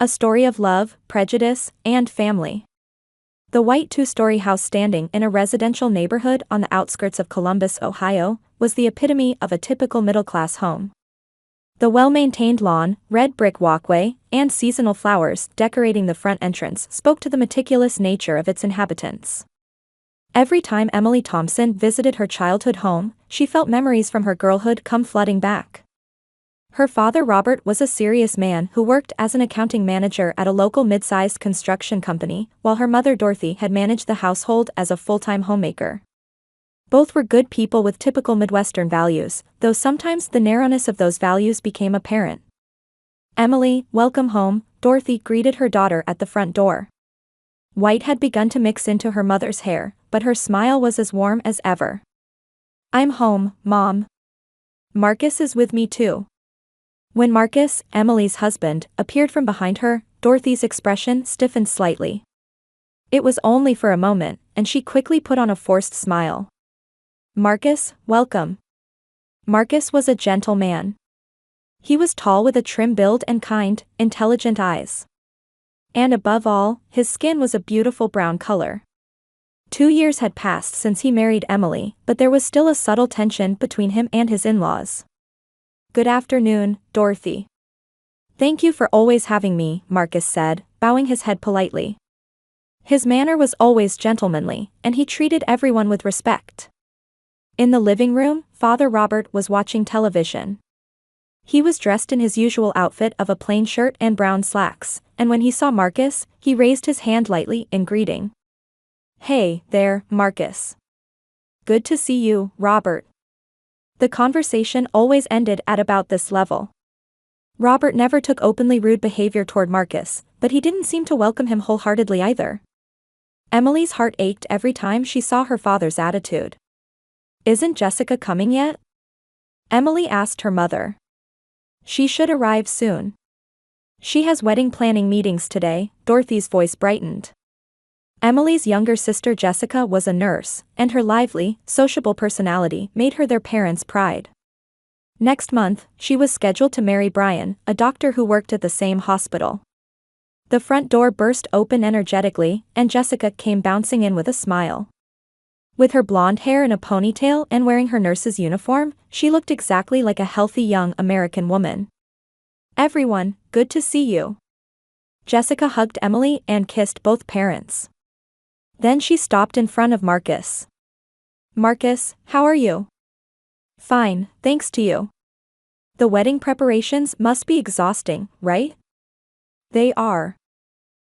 A story of love, prejudice, and family. The white two-story house standing in a residential neighborhood on the outskirts of Columbus, Ohio, was the epitome of a typical middle-class home. The well-maintained lawn, red brick walkway, and seasonal flowers decorating the front entrance spoke to the meticulous nature of its inhabitants. Every time Emily Thompson visited her childhood home, she felt memories from her girlhood come flooding back. Her father Robert was a serious man who worked as an accounting manager at a local mid-sized construction company, while her mother Dorothy had managed the household as a full-time homemaker. Both were good people with typical Midwestern values, though sometimes the narrowness of those values became apparent. "Emily, welcome home," Dorothy greeted her daughter at the front door. White had begun to mix into her mother's hair, but her smile was as warm as ever. "I'm home, Mom. Marcus is with me too." When Marcus, Emily's husband, appeared from behind her, Dorothy's expression stiffened slightly. It was only for a moment, and she quickly put on a forced smile. "Marcus, welcome." Marcus was a gentle man. He was tall with a trim build and kind, intelligent eyes. And above all, his skin was a beautiful brown color. 2 years had passed since he married Emily, but there was still a subtle tension between him and his in-laws. "Good afternoon, Dorothy." "Thank you for always having me," Marcus said, bowing his head politely. His manner was always gentlemanly, and he treated everyone with respect. In the living room, Father Robert was watching television. He was dressed in his usual outfit of a plain shirt and brown slacks, and when he saw Marcus, he raised his hand lightly in greeting. "Hey there, Marcus. Good to see you, Robert." The conversation always ended at about this level. Robert never took openly rude behavior toward Marcus, but he didn't seem to welcome him wholeheartedly either. Emily's heart ached every time she saw her father's attitude. "Isn't Jessica coming yet?" Emily asked her mother. "She should arrive soon. She has wedding planning meetings today," Dorothy's voice brightened. Emily's younger sister Jessica was a nurse, and her lively, sociable personality made her their parents' pride. Next month, she was scheduled to marry Brian, a doctor who worked at the same hospital. The front door burst open energetically, and Jessica came bouncing in with a smile. With her blonde hair in a ponytail and wearing her nurse's uniform, she looked exactly like a healthy young American woman. "Everyone, good to see you." Jessica hugged Emily and kissed both parents. Then she stopped in front of Marcus. "Marcus, how are you?" "Fine, thanks to you." "The wedding preparations must be exhausting, right?" "They are.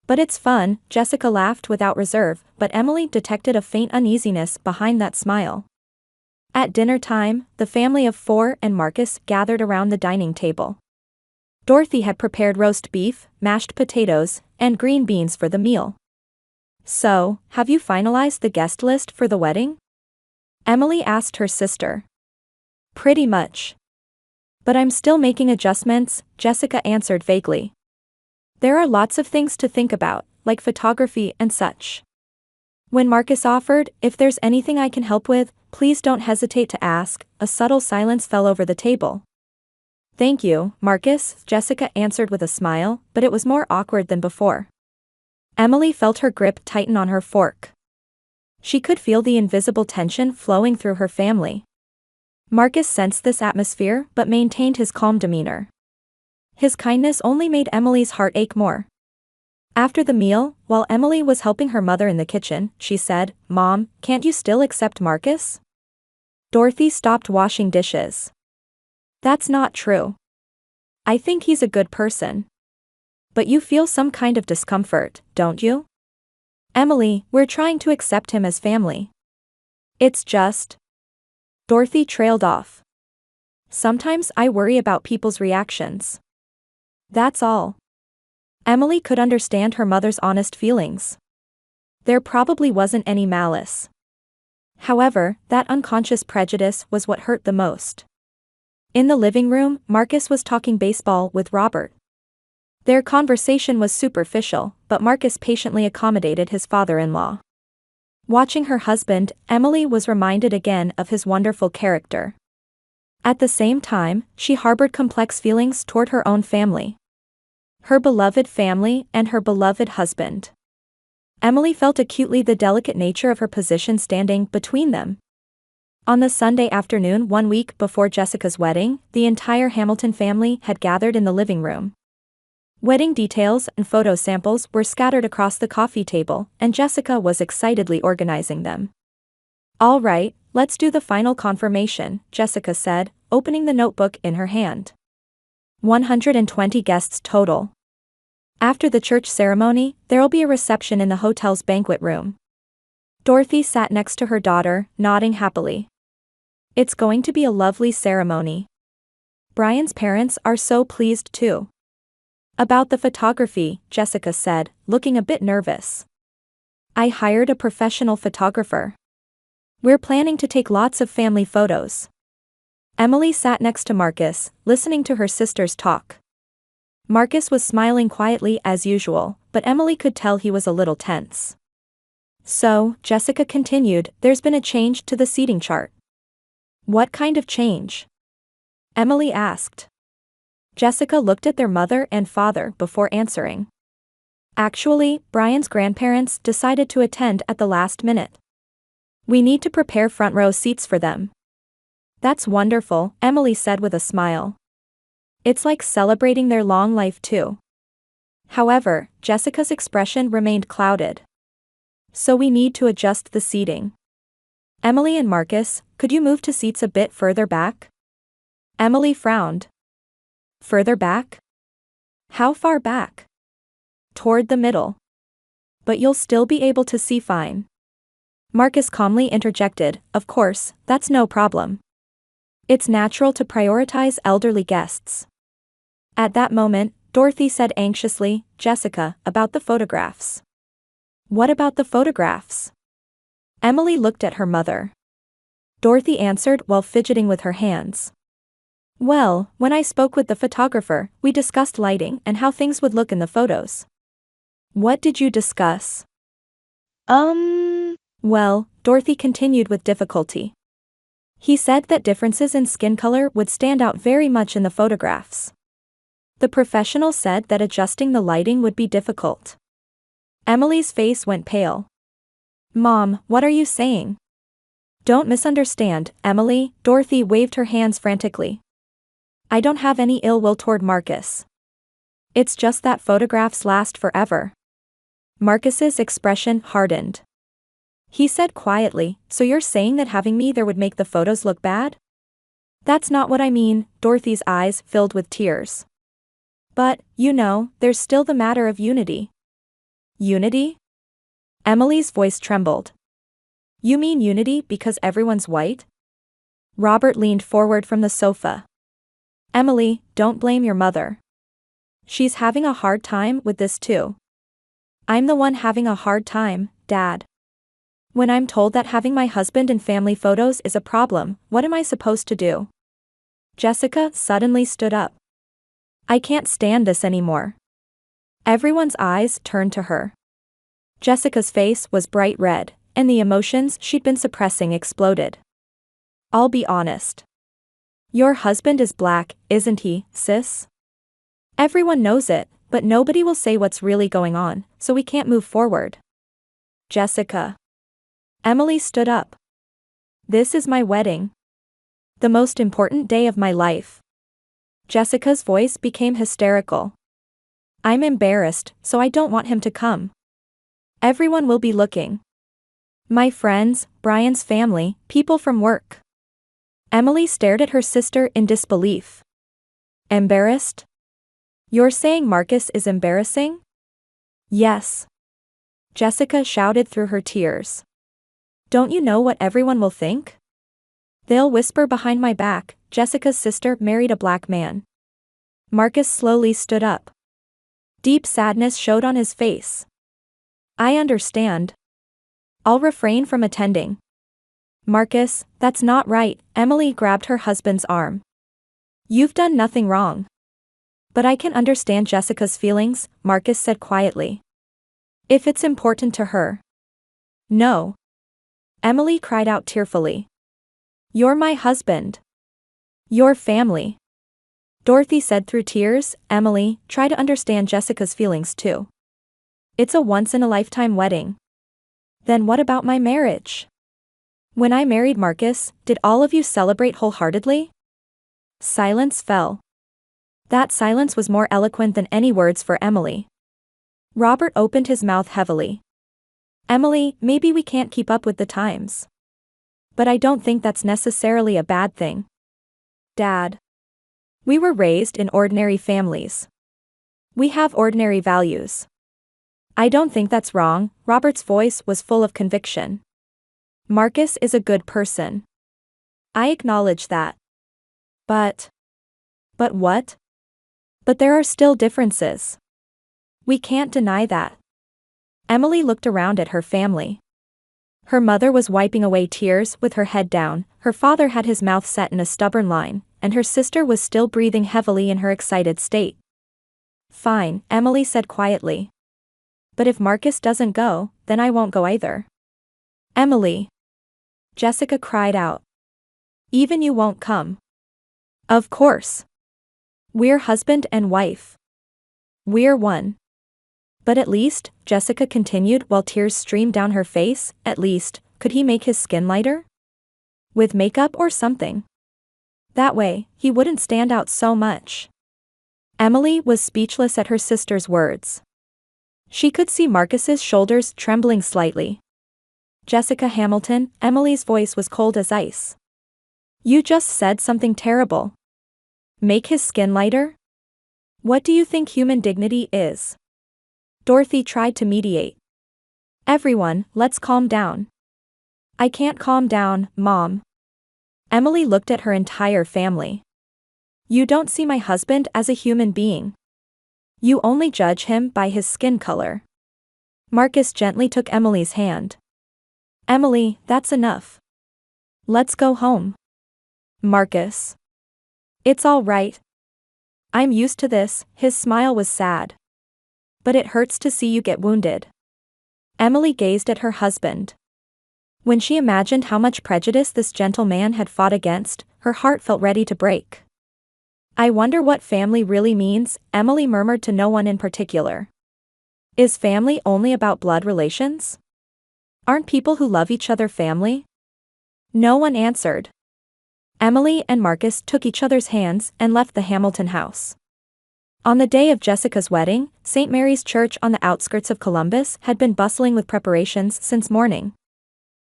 But it's fun," Jessica laughed without reserve, but Emily detected a faint uneasiness behind that smile. At dinner time, the family of 4 and Marcus gathered around the dining table. Dorothy had prepared roast beef, mashed potatoes, and green beans for the meal. "So, have you finalized the guest list for the wedding?" Emily asked her sister. "Pretty much. But I'm still making adjustments," Jessica answered vaguely. "There are lots of things to think about, like photography and such." When Marcus offered, "If there's anything I can help with, please don't hesitate to ask," a subtle silence fell over the table. "Thank you, Marcus," Jessica answered with a smile, but it was more awkward than before. Emily felt her grip tighten on her fork. She could feel the invisible tension flowing through her family. Marcus sensed this atmosphere but maintained his calm demeanor. His kindness only made Emily's heart ache more. After the meal, while Emily was helping her mother in the kitchen, she said, "Mom, can't you still accept Marcus?" Dorothy stopped washing dishes. "That's not true. I think he's a good person. But you feel some kind of discomfort, don't you?" "Emily, we're trying to accept him as family. It's just..." Dorothy trailed off. "Sometimes I worry about people's reactions. That's all." Emily could understand her mother's honest feelings. There probably wasn't any malice. However, that unconscious prejudice was what hurt the most. In the living room, Marcus was talking baseball with Robert. Their conversation was superficial, but Marcus patiently accommodated his father-in-law. Watching her husband, Emily was reminded again of his wonderful character. At the same time, she harbored complex feelings toward her own family. Her beloved family and her beloved husband. Emily felt acutely the delicate nature of her position standing between them. On the Sunday afternoon 1 week before Jessica's wedding, the entire Hamilton family had gathered in the living room. Wedding details and photo samples were scattered across the coffee table, and Jessica was excitedly organizing them. "All right, let's do the final confirmation," Jessica said, opening the notebook in her hand. 120 guests total. After the church ceremony, there'll be a reception in the hotel's banquet room. Dorothy sat next to her daughter, nodding happily. "It's going to be a lovely ceremony. Brian's parents are so pleased too." "About the photography," Jessica said, looking a bit nervous. "I hired a professional photographer. We're planning to take lots of family photos." Emily sat next to Marcus, listening to her sisters talk. Marcus was smiling quietly as usual, but Emily could tell he was a little tense. "So," Jessica continued, "there's been a change to the seating chart." "What kind of change?" Emily asked. Jessica looked at their mother and father before answering. "Actually, Brian's grandparents decided to attend at the last minute. We need to prepare front row seats for them." "That's wonderful," Emily said with a smile. "It's like celebrating their long life too." However, Jessica's expression remained clouded. "So we need to adjust the seating. Emily and Marcus, could you move to seats a bit further back?" Emily frowned. "Further back? How far back?" "Toward the middle. But you'll still be able to see fine." Marcus calmly interjected, "Of course, that's no problem. It's natural to prioritize elderly guests." At that moment, Dorothy said anxiously, "Jessica, about the photographs." "What about the photographs?" Emily looked at her mother. Dorothy answered while fidgeting with her hands. "Well, when I spoke with the photographer, we discussed lighting and how things would look in the photos." "What did you discuss?" Well," Dorothy continued with difficulty. "He said that differences in skin color would stand out very much in the photographs. The professional said that adjusting the lighting would be difficult." Emily's face went pale. "Mom, what are you saying?" "Don't misunderstand, Emily," Dorothy waved her hands frantically. "I don't have any ill will toward Marcus. It's just that photographs last forever." Marcus's expression hardened. He said quietly, "So you're saying that having me there would make the photos look bad?" "That's not what I mean," Dorothy's eyes filled with tears. "But, you know, there's still the matter of unity." "Unity?" Emily's voice trembled. "You mean unity because everyone's white?" Robert leaned forward from the sofa. "Emily, don't blame your mother. She's having a hard time with this too." "I'm the one having a hard time, Dad. When I'm told that having my husband in family photos is a problem, what am I supposed to do?" Jessica suddenly stood up. "I can't stand this anymore." Everyone's eyes turned to her. Jessica's face was bright red, and the emotions she'd been suppressing exploded. "I'll be honest. Your husband is black, isn't he, sis? Everyone knows it, but nobody will say what's really going on, so we can't move forward." "Jessica." Emily stood up. "This is my wedding. The most important day of my life." Jessica's voice became hysterical. "I'm embarrassed, so I don't want him to come. Everyone will be looking. My friends, Brian's family, people from work." Emily stared at her sister in disbelief. "Embarrassed? You're saying Marcus is embarrassing?" "Yes." Jessica shouted through her tears. "Don't you know what everyone will think? They'll whisper behind my back, Jessica's sister married a black man." Marcus slowly stood up. Deep sadness showed on his face. "I understand. I'll refrain from attending." "Marcus, that's not right," Emily grabbed her husband's arm. "You've done nothing wrong." "But I can understand Jessica's feelings," Marcus said quietly. "If it's important to her." "No." Emily cried out tearfully. "You're my husband. Your family." Dorothy said through tears. Emily, try to understand Jessica's feelings too. It's a once-in-a-lifetime wedding. Then what about my marriage? When I married Marcus, did all of you celebrate wholeheartedly? Silence fell. That silence was more eloquent than any words for Emily. Robert opened his mouth heavily. Emily, maybe we can't keep up with the times. But I don't think that's necessarily a bad thing. Dad. We were raised in ordinary families. We have ordinary values. I don't think that's wrong. Robert's voice was full of conviction. Marcus is a good person. I acknowledge that. But what? But there are still differences. We can't deny that. Emily looked around at her family. Her mother was wiping away tears with her head down, her father had his mouth set in a stubborn line, and her sister was still breathing heavily in her excited state. Fine, Emily said quietly. But if Marcus doesn't go, then I won't go either. Emily. Jessica cried out. Even you won't come. Of course. We're husband and wife. We're one. But at least, Jessica continued while tears streamed down her face, at least, could he make his skin lighter? With makeup or something. That way, he wouldn't stand out so much. Emily was speechless at her sister's words. She could see Marcus's shoulders trembling slightly. Jessica Hamilton, Emily's voice was cold as ice. You just said something terrible. Make his skin lighter? What do you think human dignity is? Dorothy tried to mediate. Everyone, let's calm down. I can't calm down, Mom. Emily looked at her entire family. You don't see my husband as a human being. You only judge him by his skin color. Marcus gently took Emily's hand. Emily, that's enough. Let's go home. Marcus. It's all right. I'm used to this. His smile was sad. But it hurts to see you get wounded. Emily gazed at her husband. When she imagined how much prejudice this gentle man had fought against, her heart felt ready to break. I wonder what family really means, Emily murmured to no one in particular. Is family only about blood relations? Aren't people who love each other family? No one answered. Emily and Marcus took each other's hands and left the Hamilton house. On the day of Jessica's wedding, St. Mary's Church on the outskirts of Columbus had been bustling with preparations since morning.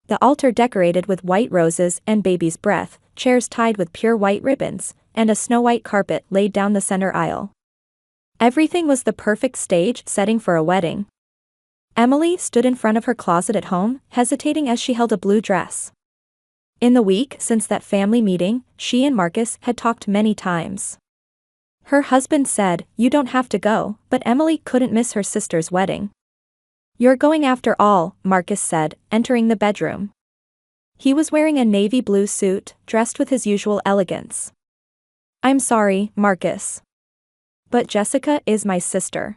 The altar decorated with white roses and baby's breath, chairs tied with pure white ribbons, and a snow-white carpet laid down the center aisle. Everything was the perfect stage setting for a wedding. Emily stood in front of her closet at home, hesitating as she held a blue dress. In the week since that family meeting, she and Marcus had talked many times. Her husband said, "You don't have to go," but Emily couldn't miss her sister's wedding. "You're going after all," Marcus said, entering the bedroom. He was wearing a navy blue suit, dressed with his usual elegance. "I'm sorry, Marcus. But Jessica is my sister.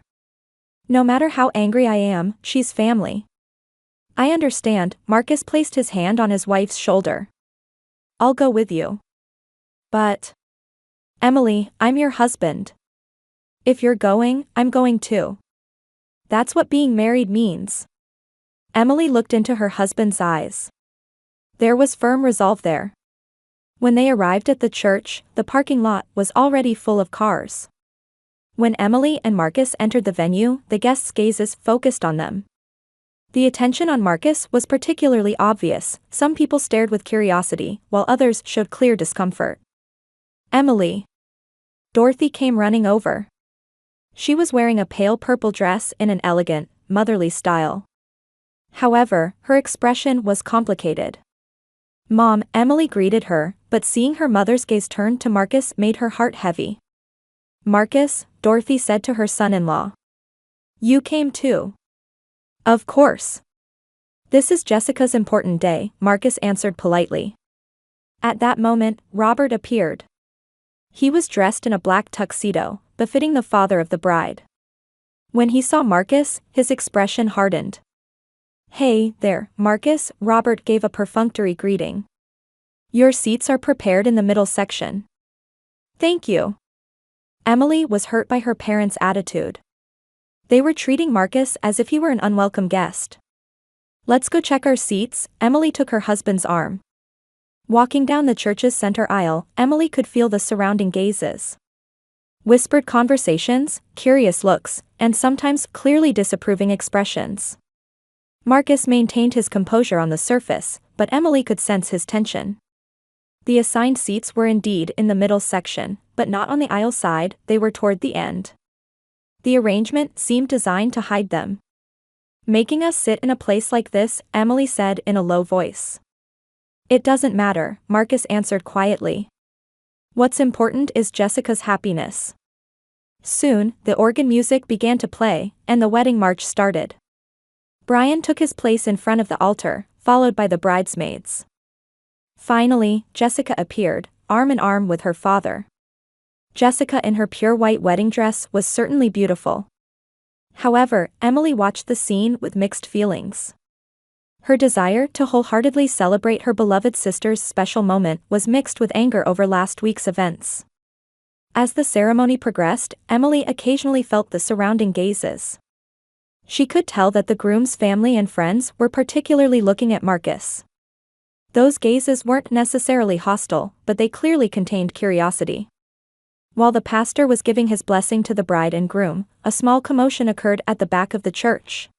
No matter how angry I am, she's family." "I understand," Marcus placed his hand on his wife's shoulder. "I'll go with you." "But... Emily, I'm your husband. If you're going, I'm going too. That's what being married means." Emily looked into her husband's eyes. There was firm resolve there. When they arrived at the church, the parking lot was already full of cars. When Emily and Marcus entered the venue, the guests' gazes focused on them. The attention on Marcus was particularly obvious. Some people stared with curiosity, while others showed clear discomfort. "Emily." Dorothy came running over. She was wearing a pale purple dress in an elegant, motherly style. However, her expression was complicated. "Mom," Emily greeted her, but seeing her mother's gaze turn to Marcus made her heart heavy. "Marcus," Dorothy said to her son-in-law. "You came too." "Of course. This is Jessica's important day," Marcus answered politely. At that moment, Robert appeared. He was dressed in a black tuxedo, befitting the father of the bride. When he saw Marcus, his expression hardened. "Hey there, Marcus," Robert gave a perfunctory greeting. "Your seats are prepared in the middle section." "Thank you." Emily was hurt by her parents' attitude. They were treating Marcus as if he were an unwelcome guest. "Let's go check our seats," Emily took her husband's arm. Walking down the church's center aisle, Emily could feel the surrounding gazes. Whispered conversations, curious looks, and sometimes clearly disapproving expressions. Marcus maintained his composure on the surface, but Emily could sense his tension. The assigned seats were indeed in the middle section, but not on the aisle side, they were toward the end. The arrangement seemed designed to hide them. "Making us sit in a place like this," Emily said in a low voice. "It doesn't matter," Marcus answered quietly. "What's important is Jessica's happiness." Soon, the organ music began to play, and the wedding march started. Brian took his place in front of the altar, followed by the bridesmaids. Finally, Jessica appeared, arm in arm with her father. Jessica in her pure white wedding dress was certainly beautiful. However, Emily watched the scene with mixed feelings. Her desire to wholeheartedly celebrate her beloved sister's special moment was mixed with anger over last week's events. As the ceremony progressed, Emily occasionally felt the surrounding gazes. She could tell that the groom's family and friends were particularly looking at Marcus. Those gazes weren't necessarily hostile, but they clearly contained curiosity. While the pastor was giving his blessing to the bride and groom, a small commotion occurred at the back of the church.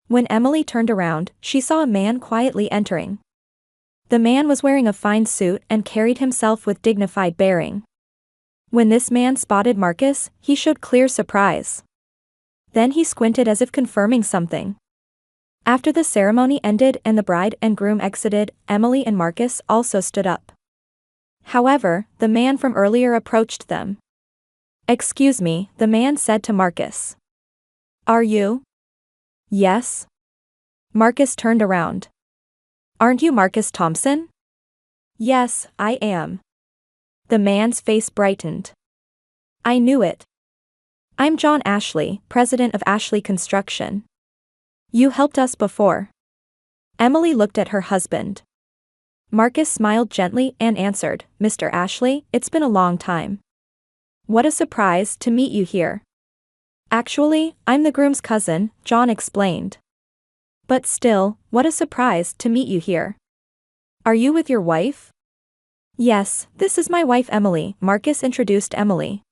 When Emily turned around, she saw a man quietly entering. The man was wearing a fine suit and carried himself with dignified bearing. When this man spotted Marcus, he showed clear surprise. Then he squinted as if confirming something. After the ceremony ended and the bride and groom exited, Emily and Marcus also stood up. However, the man from earlier approached them. "Excuse me," the man said to Marcus. "Are you?" "Yes." Marcus turned around. "Aren't you Marcus Thompson?" "Yes, I am." The man's face brightened. "I knew it. I'm John Ashley, president of Ashley Construction. You helped us before." Emily looked at her husband. Marcus smiled gently and answered, "Mr. Ashley, it's been a long time. What a surprise to meet you here." "Actually, I'm the groom's cousin," John explained. "But still, what a surprise to meet you here. Are you with your wife?" "Yes, this is my wife Emily," Marcus introduced Emily.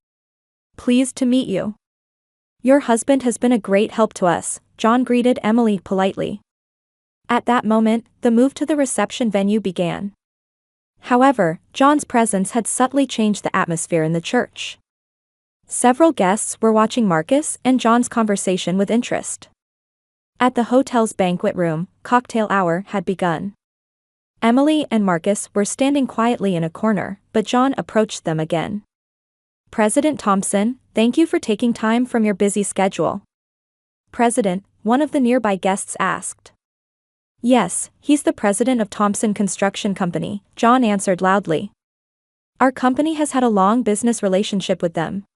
"Pleased to meet you. Your husband has been a great help to us," John greeted Emily politely. At that moment, the move to the reception venue began. However, John's presence had subtly changed the atmosphere in the church. Several guests were watching Marcus and John's conversation with interest. At the hotel's banquet room, cocktail hour had begun. Emily and Marcus were standing quietly in a corner, but John approached them again. "President Thompson, thank you for taking time from your busy schedule." "President," one of the nearby guests asked. "Yes, he's the president of Thompson Construction Company," John answered loudly. "Our company has had a long business relationship with them."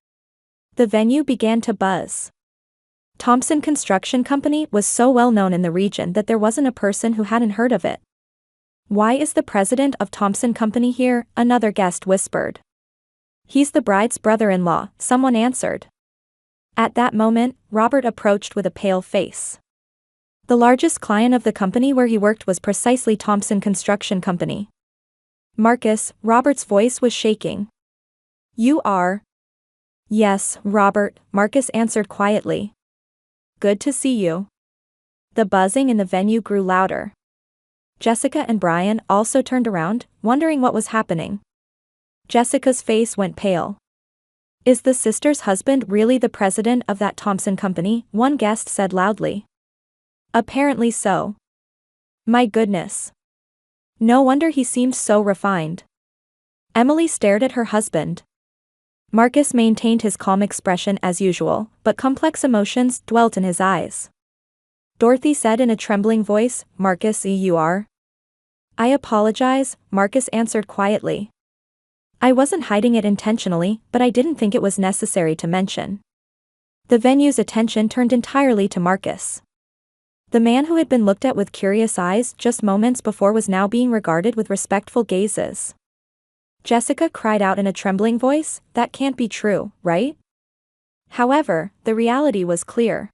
The venue began to buzz. Thompson Construction Company was so well known in the region that there wasn't a person who hadn't heard of it. "Why is the president of Thompson Company here?" another guest whispered. "He's the bride's brother-in-law," someone answered. At that moment, Robert approached with a pale face. The largest client of the company where he worked was precisely Thompson Construction Company. "Marcus," Robert's voice was shaking. "You are?" "Yes, Robert," Marcus answered quietly. "Good to see you." The buzzing in the venue grew louder. Jessica and Brian also turned around, wondering what was happening. Jessica's face went pale. "Is the sister's husband really the president of that Thompson Company?" one guest said loudly. "Apparently so." "My goodness. No wonder he seemed so refined." Emily stared at her husband. Marcus maintained his calm expression as usual, but complex emotions dwelt in his eyes. Dorothy said in a trembling voice, "Marcus, you are?" "I apologize," Marcus answered quietly. "I wasn't hiding it intentionally, but I didn't think it was necessary to mention." The venue's attention turned entirely to Marcus. The man who had been looked at with curious eyes just moments before was now being regarded with respectful gazes. Jessica cried out in a trembling voice, "That can't be true, right?" However, the reality was clear.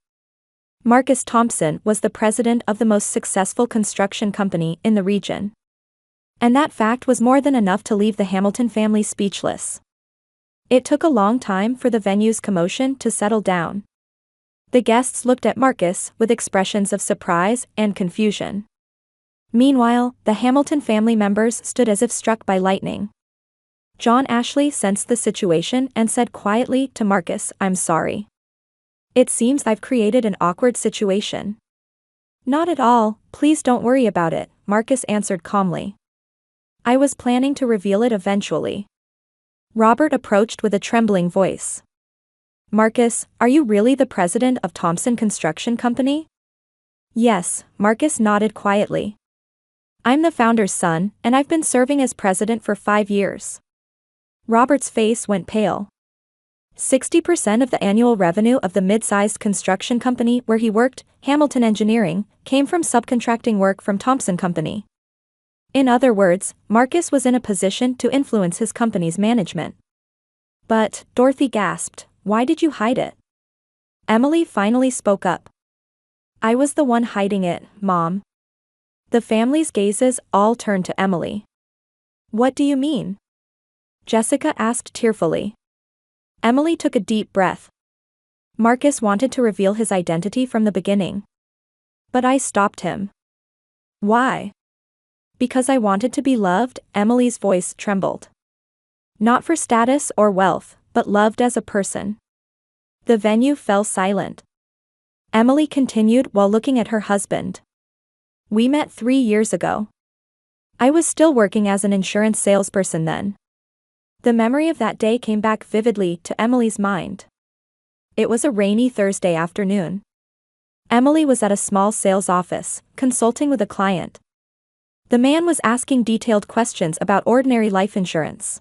Marcus Thompson was the president of the most successful construction company in the region. And that fact was more than enough to leave the Hamilton family speechless. It took a long time for the venue's commotion to settle down. The guests looked at Marcus with expressions of surprise and confusion. Meanwhile, the Hamilton family members stood as if struck by lightning. John Ashley sensed the situation and said quietly to Marcus, "I'm sorry. It seems I've created an awkward situation." "Not at all, please don't worry about it," Marcus answered calmly. "I was planning to reveal it eventually." Robert approached with a trembling voice. "Marcus, are you really the president of Thompson Construction Company?" "Yes," Marcus nodded quietly. "I'm the founder's son, and I've been serving as president for 5 years." Robert's face went pale. 60% of the annual revenue of the mid-sized construction company where he worked, Hamilton Engineering, came from subcontracting work from Thompson Company. In other words, Marcus was in a position to influence his company's management. "But," Dorothy gasped, "why did you hide it?" Emily finally spoke up. "I was the one hiding it, Mom." The family's gazes all turned to Emily. "What do you mean?" Jessica asked tearfully. Emily took a deep breath. "Marcus wanted to reveal his identity from the beginning. But I stopped him." "Why?" "Because I wanted to be loved," Emily's voice trembled. "Not for status or wealth, but loved as a person." The venue fell silent. Emily continued while looking at her husband. "We met 3 years ago. I was still working as an insurance salesperson then." The memory of that day came back vividly to Emily's mind. It was a rainy Thursday afternoon. Emily was at a small sales office, consulting with a client. The man was asking detailed questions about ordinary life insurance.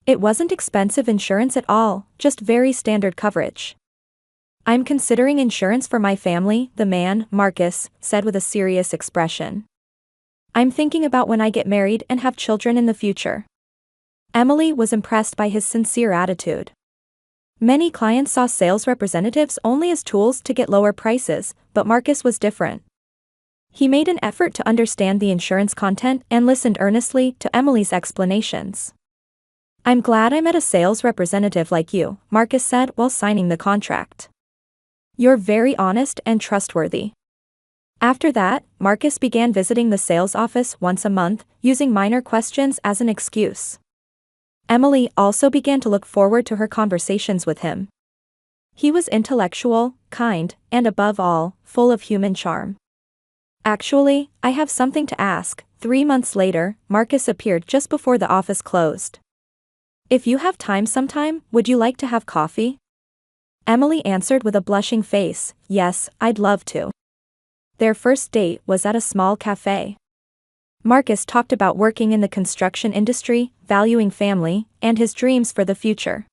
It wasn't expensive insurance at all, just very standard coverage. "I'm considering insurance for my family," the man, Marcus, said with a serious expression. "I'm thinking about when I get married and have children in the future." Emily was impressed by his sincere attitude. Many clients saw sales representatives only as tools to get lower prices, but Marcus was different. He made an effort to understand the insurance content and listened earnestly to Emily's explanations. "I'm glad I met a sales representative like you," Marcus said while signing the contract. "You're very honest and trustworthy." After that, Marcus began visiting the sales office once a month, using minor questions as an excuse. Emily also began to look forward to her conversations with him. He was intellectual, kind, and above all, full of human charm. "Actually, I have something to ask." 3 months later, Marcus appeared just before the office closed. "If you have time sometime, would you like to have coffee?" Emily answered with a blushing face, "Yes, I'd love to." Their first date was at a small cafe. Marcus talked about working in the construction industry, valuing family, and his dreams for the future.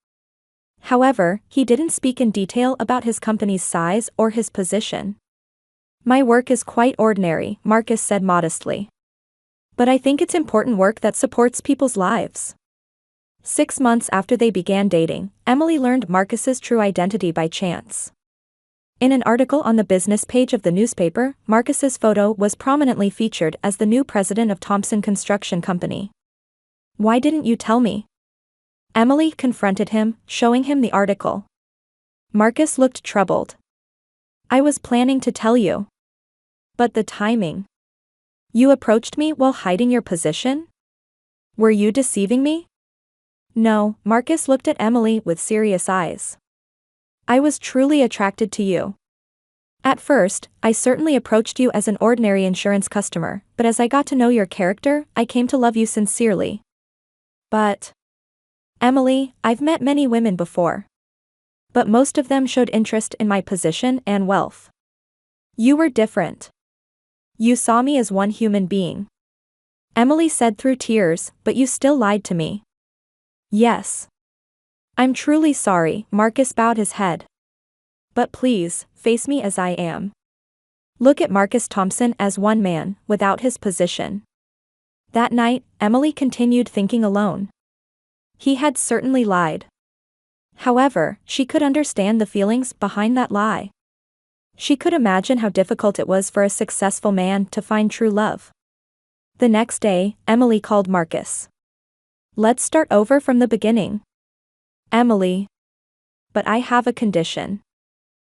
However, he didn't speak in detail about his company's size or his position. "My work is quite ordinary," Marcus said modestly. "But I think it's important work that supports people's lives." 6 months after they began dating, Emily learned Marcus's true identity by chance. In an article on the business page of the newspaper, Marcus's photo was prominently featured as the new president of Thompson Construction Company. "Why didn't you tell me?" Emily confronted him, showing him the article. Marcus looked troubled. "I was planning to tell you. But the timing. You approached me while hiding your position? Were you deceiving me?" "No," Marcus looked at Emily with serious eyes. "I was truly attracted to you. At first, I certainly approached you as an ordinary insurance customer, but as I got to know your character, I came to love you sincerely." "But..." "Emily, I've met many women before. But most of them showed interest in my position and wealth. You were different. You saw me as one human being." Emily said through tears, "But you still lied to me." "Yes. I'm truly sorry," Marcus bowed his head. "But please, face me as I am. Look at Marcus Thompson as one man, without his position." That night, Emily continued thinking alone. He had certainly lied. However, she could understand the feelings behind that lie. She could imagine how difficult it was for a successful man to find true love. The next day, Emily called Marcus. Let's start over from the beginning. Emily. But I have a condition.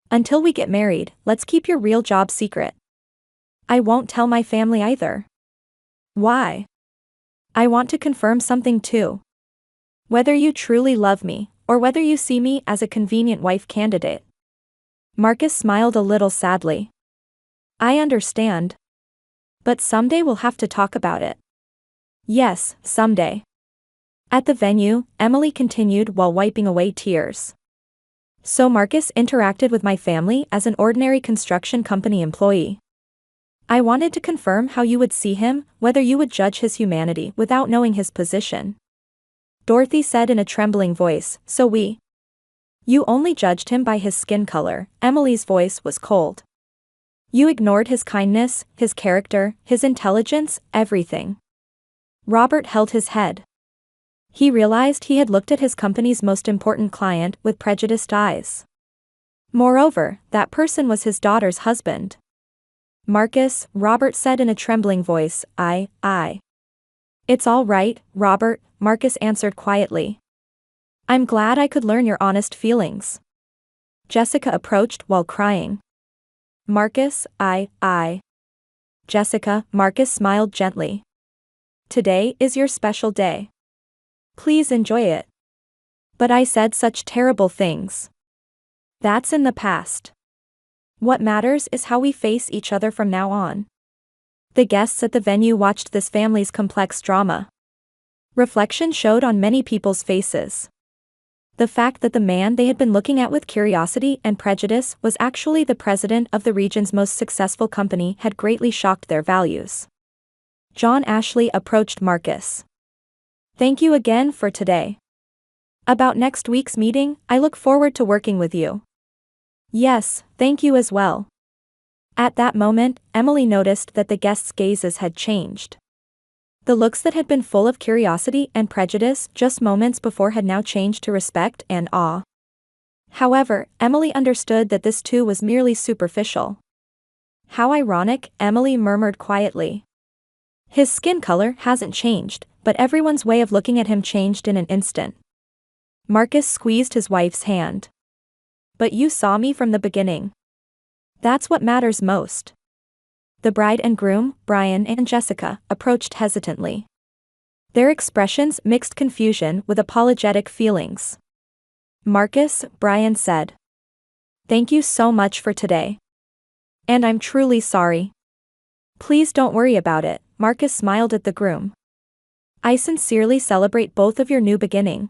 Until we get married, let's keep your real job secret. I won't tell my family either. Why? I want to confirm something too. Whether you truly love me, or whether you see me as a convenient wife candidate. Marcus smiled a little sadly. I understand. But someday we'll have to talk about it. Yes, someday. At the venue, Emily continued while wiping away tears. So Marcus interacted with my family as an ordinary construction company employee. I wanted to confirm how you would see him, whether you would judge his humanity without knowing his position. Dorothy said in a trembling voice, You only judged him by his skin color. Emily's voice was cold. You ignored his kindness, his character, his intelligence, everything. Robert held his head. He realized he had looked at his company's most important client with prejudiced eyes. Moreover, that person was his daughter's husband. Marcus, Robert said in a trembling voice, It's all right, Robert, Marcus answered quietly. I'm glad I could learn your honest feelings. Jessica approached while crying. Marcus, Jessica, Marcus smiled gently. Today is your special day. Please enjoy it. But I said such terrible things. That's in the past. What matters is how we face each other from now on. The guests at the venue watched this family's complex drama. Reflection showed on many people's faces. The fact that the man they had been looking at with curiosity and prejudice was actually the president of the region's most successful company had greatly shocked their values. John Ashley approached Marcus. Thank you again for today. About next week's meeting, I look forward to working with you. Yes, thank you as well. At that moment, Emily noticed that the guests' gazes had changed. The looks that had been full of curiosity and prejudice just moments before had now changed to respect and awe. However, Emily understood that this too was merely superficial. How ironic, Emily murmured quietly. His skin color hasn't changed, but everyone's way of looking at him changed in an instant. Marcus squeezed his wife's hand. But you saw me from the beginning. That's what matters most. The bride and groom, Brian and Jessica, approached hesitantly. Their expressions mixed confusion with apologetic feelings. Marcus, Brian said. Thank you so much for today. And I'm truly sorry. Please don't worry about it, Marcus smiled at the groom. I sincerely celebrate both of your new beginning.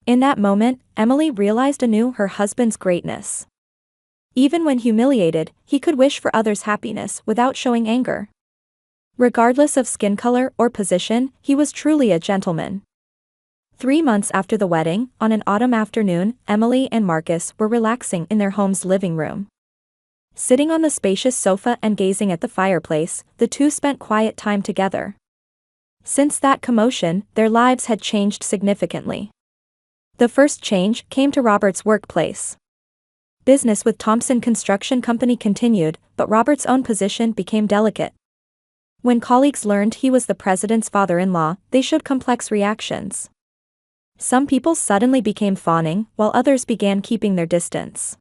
In that moment, Emily realized anew her husband's greatness. Even when humiliated, he could wish for others' happiness without showing anger. Regardless of skin color or position, he was truly a gentleman. 3 months after the wedding, on an autumn afternoon, Emily and Marcus were relaxing in their home's living room. Sitting on the spacious sofa and gazing at the fireplace, the two spent quiet time together. Since that commotion, their lives had changed significantly. The first change came to Robert's workplace. Business with Thompson Construction Company continued, but Robert's own position became delicate. When colleagues learned he was the president's father-in-law, they showed complex reactions. Some people suddenly became fawning, while others began keeping their distance.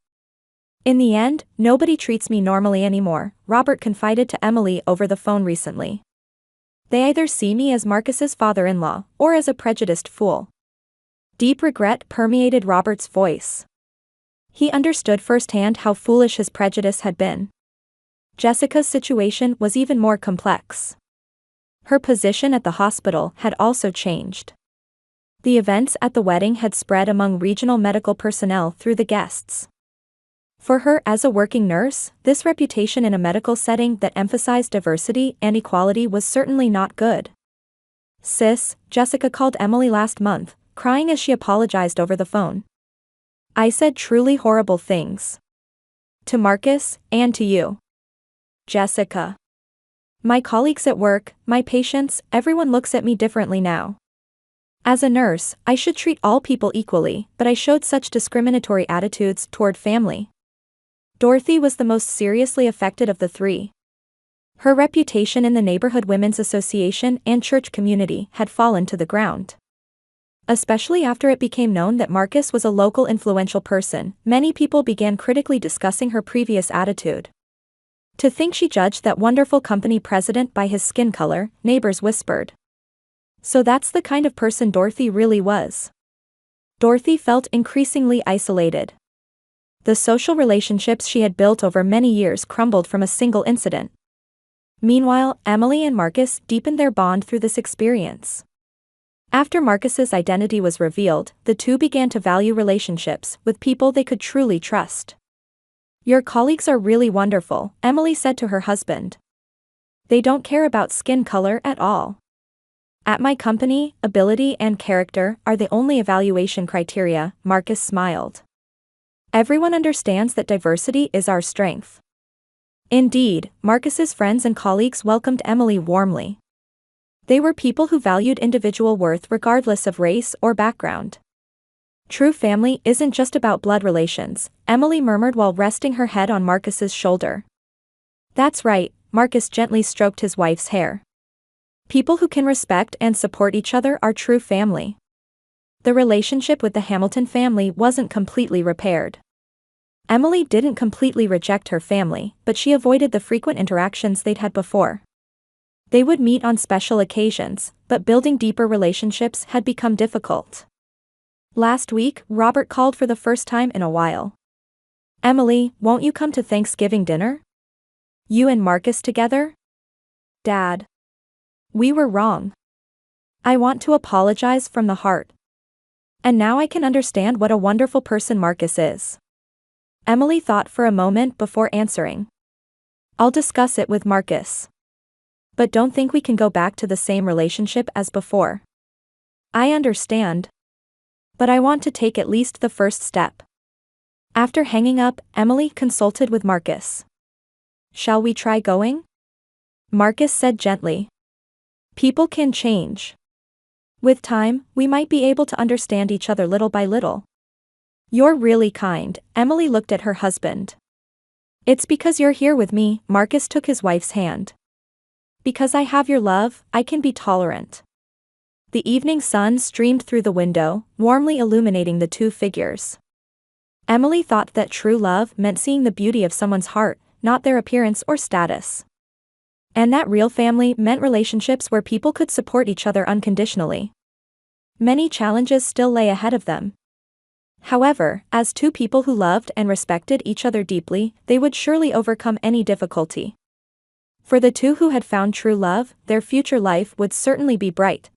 In the end, nobody treats me normally anymore, Robert confided to Emily over the phone recently. They either see me as Marcus's father-in-law, or as a prejudiced fool. Deep regret permeated Robert's voice. He understood firsthand how foolish his prejudice had been. Jessica's situation was even more complex. Her position at the hospital had also changed. The events at the wedding had spread among regional medical personnel through the guests. For her as a working nurse, this reputation in a medical setting that emphasized diversity and equality was certainly not good. Sis, Jessica called Emily last month, crying as she apologized over the phone. I said truly horrible things. To Marcus, and to you. Jessica. My colleagues at work, my patients, everyone looks at me differently now. As a nurse, I should treat all people equally, but I showed such discriminatory attitudes toward family. Dorothy was the most seriously affected of the three. Her reputation in the neighborhood women's association and church community had fallen to the ground. Especially after it became known that Marcus was a local influential person, many people began critically discussing her previous attitude. To think she judged that wonderful company president by his skin color, neighbors whispered. So that's the kind of person Dorothy really was. Dorothy felt increasingly isolated. The social relationships she had built over many years crumbled from a single incident. Meanwhile, Emily and Marcus deepened their bond through this experience. After Marcus's identity was revealed, the two began to value relationships with people they could truly trust. "Your colleagues are really wonderful," Emily said to her husband. "They don't care about skin color at all. At my company, ability and character are the only evaluation criteria," Marcus smiled. "Everyone understands that diversity is our strength." Indeed, Marcus's friends and colleagues welcomed Emily warmly. They were people who valued individual worth regardless of race or background. "True family isn't just about blood relations," Emily murmured while resting her head on Marcus's shoulder. "That's right," Marcus gently stroked his wife's hair. "People who can respect and support each other are true family." The relationship with the Hamilton family wasn't completely repaired. Emily didn't completely reject her family, but she avoided the frequent interactions they'd had before. They would meet on special occasions, but building deeper relationships had become difficult. Last week, Robert called for the first time in a while. "Emily, won't you come to Thanksgiving dinner? You and Marcus together?" "Dad. We were wrong. I want to apologize from the heart. And now I can understand what a wonderful person Marcus is." Emily thought for a moment before answering. "I'll discuss it with Marcus. But don't think we can go back to the same relationship as before." "I understand. But I want to take at least the first step." After hanging up, Emily consulted with Marcus. "Shall we try going?" Marcus said gently. "People can change. With time, we might be able to understand each other little by little." "You're really kind," Emily looked at her husband. "It's because you're here with me," Marcus took his wife's hand. "Because I have your love, I can be tolerant." The evening sun streamed through the window, warmly illuminating the two figures. Emily thought that true love meant seeing the beauty of someone's heart, not their appearance or status. And that real family meant relationships where people could support each other unconditionally. Many challenges still lay ahead of them. However, as two people who loved and respected each other deeply, they would surely overcome any difficulty. For the two who had found true love, their future life would certainly be bright.